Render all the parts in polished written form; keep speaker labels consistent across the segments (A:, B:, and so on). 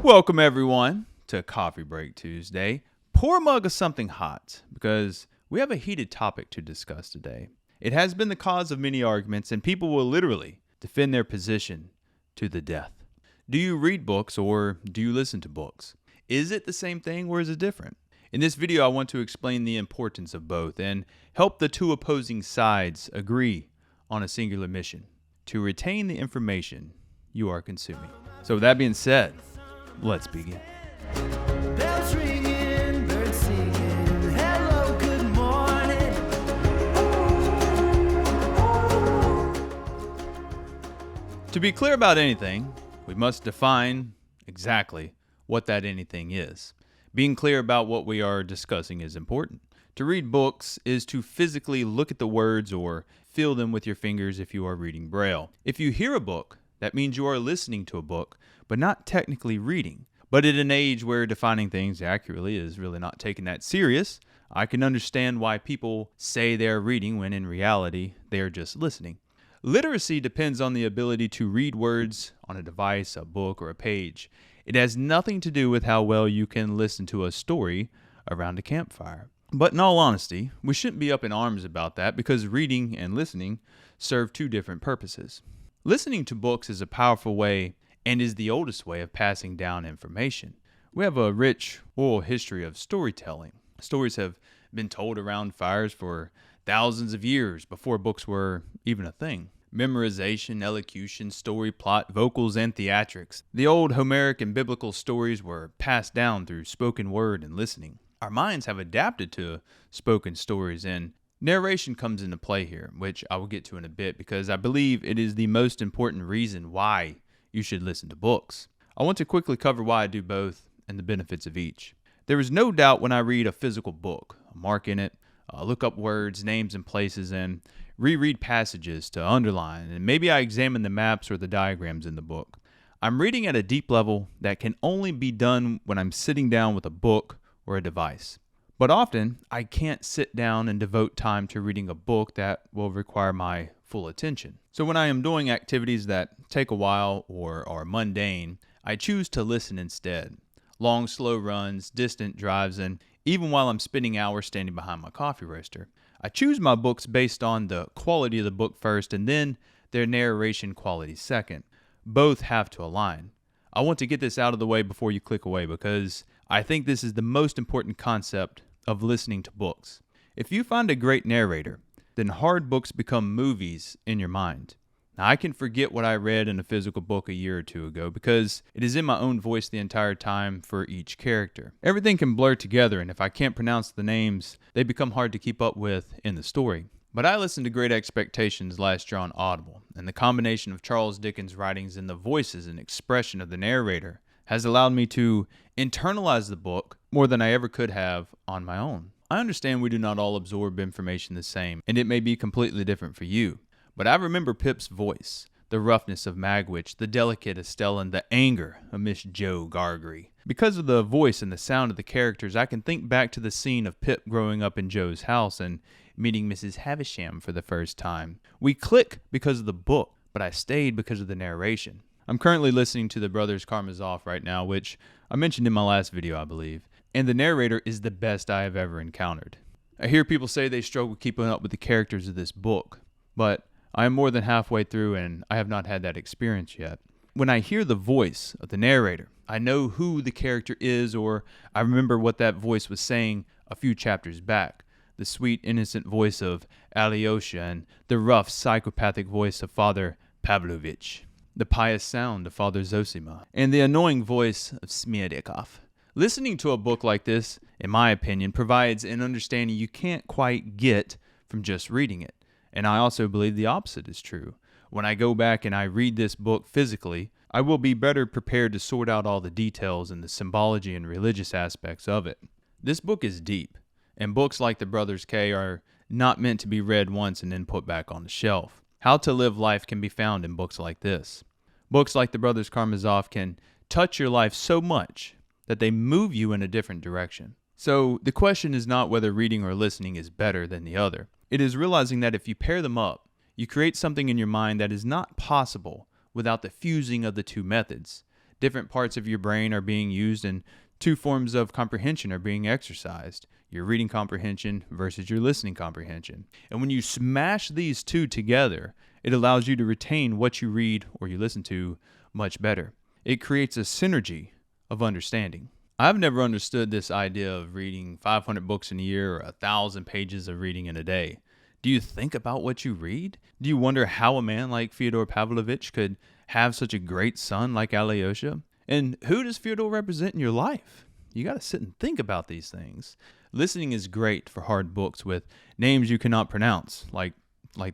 A: Welcome everyone to Coffee Break Tuesday. Pour a mug of something hot because we have a heated topic to discuss today. It has been the cause of many arguments and people will literally defend their position to the death. Do you read books or do you listen to books? Is it the same thing or is it different? In this video, I want to explain the importance of both and help the two opposing sides agree on a singular mission: to retain the information you are consuming. So with that being said, let's begin.
B: Bells ringing, birds singing, hello, good morning.
A: To be clear about anything, we must define exactly what that anything is. Being clear about what we are discussing is important. To read books is to physically look at the words or feel them with your fingers if you are reading Braille. If you hear a book, that means you are listening to a book, but not technically reading. But at an age where defining things accurately is really not taken that serious, I can understand why people say they are reading when in reality they are just listening. Literacy depends on the ability to read words on a device, a book, or a page. It has nothing to do with how well you can listen to a story around a campfire. But in all honesty, we shouldn't be up in arms about that because reading and listening serve two different purposes. Listening to books is a powerful way and is the oldest way of passing down information. We have a rich oral history of storytelling. Stories have been told around fires for thousands of years before books were even a thing. Memorization, elocution, story plot, vocals, and theatrics. The old Homeric and biblical stories were passed down through spoken word and listening. Our minds have adapted to spoken stories, and narration comes into play here, which I will get to in a bit because I believe it is the most important reason why you should listen to books. I want to quickly cover why I do both and the benefits of each. There is no doubt when I read a physical book, I mark in it, look up words, names, and places, and reread passages to underline, and maybe I examine the maps or the diagrams in the book. I'm reading at a deep level that can only be done when I'm sitting down with a book or a device. But often, I can't sit down and devote time to reading a book that will require my full attention. So when I am doing activities that take a while or are mundane, I choose to listen instead. Long, slow runs, distant drives, and even while I'm spending hours standing behind my coffee roaster. I choose my books based on the quality of the book first and then their narration quality second. Both have to align. I want to get this out of the way before you click away because I think this is the most important concept of listening to books. If you find a great narrator, then hard books become movies in your mind. Now, I can forget what I read in a physical book a year or two ago because it is in my own voice the entire time for each character. Everything can blur together, and if I can't pronounce the names, they become hard to keep up with in the story. But I listened to Great Expectations last year on Audible, and the combination of Charles Dickens' writings and the voices and expression of the narrator has allowed me to internalize the book more than I ever could have on my own. I understand we do not all absorb information the same, and it may be completely different for you. But I remember Pip's voice, the roughness of Magwitch, the delicate Estelle, and the anger of Miss Jo Gargery. Because of the voice and the sound of the characters, I can think back to the scene of Pip growing up in Jo's house and meeting Mrs. Havisham for the first time. We click because of the book, but I stayed because of the narration. I'm currently listening to The Brothers Karamazov right now, which I mentioned in my last video, I believe, and the narrator is the best I have ever encountered. I hear people say they struggle keeping up with the characters of this book, but I am more than halfway through and I have not had that experience yet. When I hear the voice of the narrator, I know who the character is, or I remember what that voice was saying a few chapters back. The sweet, innocent voice of Alyosha and the rough, psychopathic voice of Father Pavlovich. The pious sound of Father Zosima, and the annoying voice of Smierdikov. Listening to a book like this, in my opinion, provides an understanding you can't quite get from just reading it. And I also believe the opposite is true. When I go back and I read this book physically, I will be better prepared to sort out all the details and the symbology and religious aspects of it. This book is deep, and books like The Brothers K are not meant to be read once and then put back on the shelf. How to live life can be found in books like this. Books like The Brothers Karamazov can touch your life so much that they move you in a different direction. So the question is not whether reading or listening is better than the other. It is realizing that if you pair them up, you create something in your mind that is not possible without the fusing of the two methods. Different parts of your brain are being used and two forms of comprehension are being exercised. Your reading comprehension versus your listening comprehension. And when you smash these two together, it allows you to retain what you read or you listen to much better. It creates a synergy of understanding. I've never understood this idea of reading 500 books in a year or 1,000 pages of reading in a day. Do you think about what you read? Do you wonder how a man like Fyodor Pavlovich could have such a great son like Alyosha? And who does Fyodor represent in your life? You got to sit and think about these things. Listening is great for hard books with names you cannot pronounce, like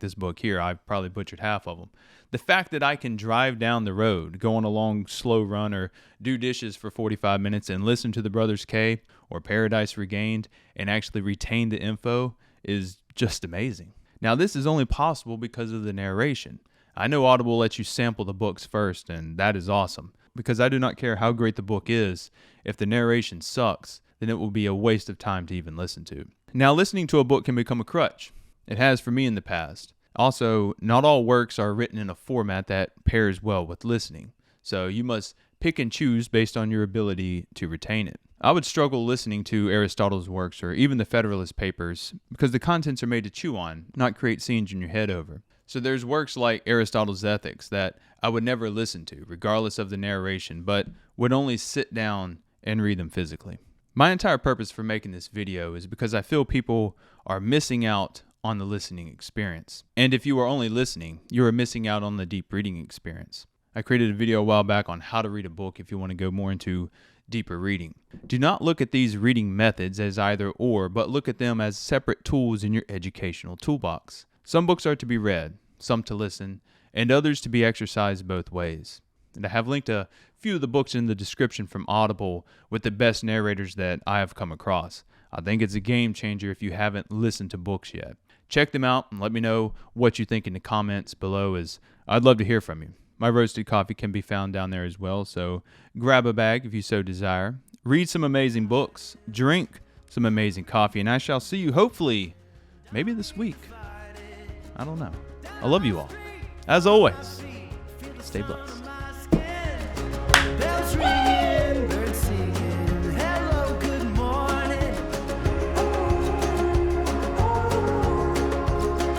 A: this book here. I've probably butchered half of them. The fact that I can drive down the road, go on a long, slow run, or do dishes for 45 minutes and listen to The Brothers K or Paradise Regained and actually retain the info is just amazing. Now, this is only possible because of the narration. I know Audible lets you sample the books first, and that is awesome, because I do not care how great the book is. If the narration sucks, then it will be a waste of time to even listen to. Now, listening to a book can become a crutch. It has for me in the past. Also, not all works are written in a format that pairs well with listening, so you must pick and choose based on your ability to retain it. I would struggle listening to Aristotle's works or even the Federalist Papers because the contents are made to chew on, not create scenes in your head over. So there's works like Aristotle's Ethics that I would never listen to, regardless of the narration, but would only sit down and read them physically. My entire purpose for making this video is because I feel people are missing out on the listening experience. And if you are only listening, you are missing out on the deep reading experience. I created a video a while back on how to read a book if you want to go more into deeper reading. Do not look at these reading methods as either or, but look at them as separate tools in your educational toolbox. Some books are to be read, some to listen, and others to be exercised both ways. And I have linked a few of the books in the description from Audible with the best narrators that I have come across. I think it's a game changer if you haven't listened to books yet. Check them out and let me know what you think in the comments below, as I'd love to hear from you. My roasted coffee can be found down there as well, so grab a bag if you so desire. Read some amazing books, drink some amazing coffee, and I shall see you hopefully maybe this week. I don't know. I love you all. As always, stay blessed.